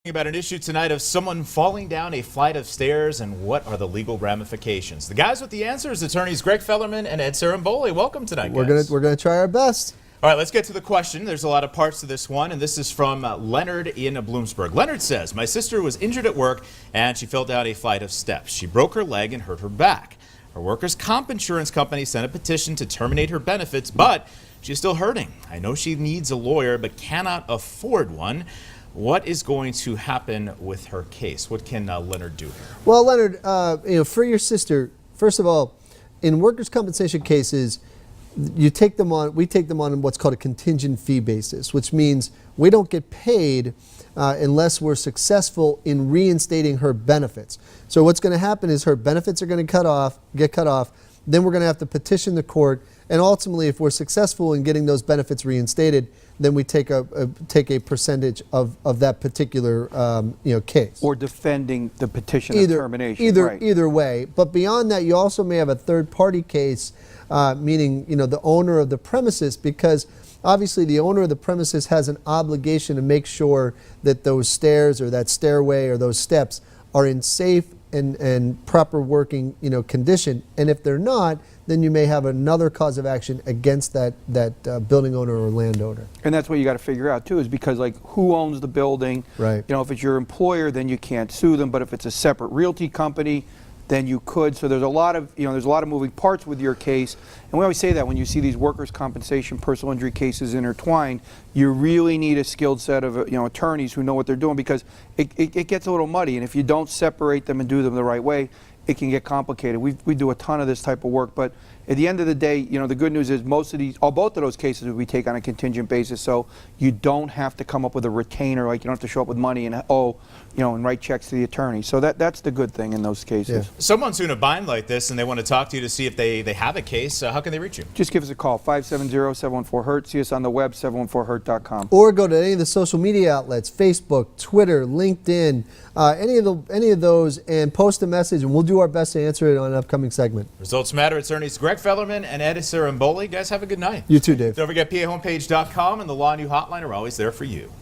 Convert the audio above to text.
About an issue tonight of someone falling down a flight of stairs and what are the legal ramifications. The guys with the answers, attorneys Greg Fellerman and Ed Ciarimboli. Welcome tonight, guys. We're gonna try our best. All right, let's get to the question. There's a lot of parts to this one, and this is from Leonard in Bloomsburg. Leonard says, my sister was injured at work and she fell down a flight of steps. She broke her leg and hurt her back. Her workers' comp insurance company sent a petition to terminate her benefits, but she's still hurting. I know she needs a lawyer but cannot afford one. What is going to happen with her case? What can Leonard do here? Well, Leonard, for your sister, first of all, in workers' compensation cases, we take them on what's called a contingent fee basis, which means we don't get paid unless we're successful in reinstating her benefits. So what's going to happen is her benefits are going to get cut off. Then we're going to have to petition the court, and ultimately, if we're successful in getting those benefits reinstated, then we take a percentage of that particular case. Or defending the petition of termination. Either way. But beyond that, you also may have a third-party case, meaning the owner of the premises, because obviously the owner of the premises has an obligation to make sure that those stairs or that stairway or those steps are in safe and proper working condition. And if they're not, then you may have another cause of action against that building owner or landowner. And that's what you got to figure out too, is because who owns the building? Right. If it's your employer, then you can't sue them. But if it's a separate realty company, then you could. So there's a lot of moving parts with your case. And we always say that when you see these workers' compensation, personal injury cases intertwined, you really need a skilled set of attorneys who know what they're doing, because it gets a little muddy. And if you don't separate them and do them the right way, it can get complicated. We do a ton of this type of work, but at the end of the day, the good news is both of those cases we take on a contingent basis, so you don't have to come up with a retainer, you don't have to show up with money and and write checks to the attorney. So that's the good thing in those cases. Yeah. Someone's in a bind like this and they want to talk to you to see if they have a case. How can they reach you? Just give us a call, 570-714-HURT. See us on the web, 714hurt.com. Or go to any of the social media outlets, Facebook, Twitter, LinkedIn, any of those, and post a message, and we'll do our best to answer it on an upcoming segment. Results matter. Attorneys Greg Fellerman and Ed Ciarimboli. Guys, have a good night. You too, Dave. Don't forget, PAHomepage.com and the Law New Hotline are always there for you.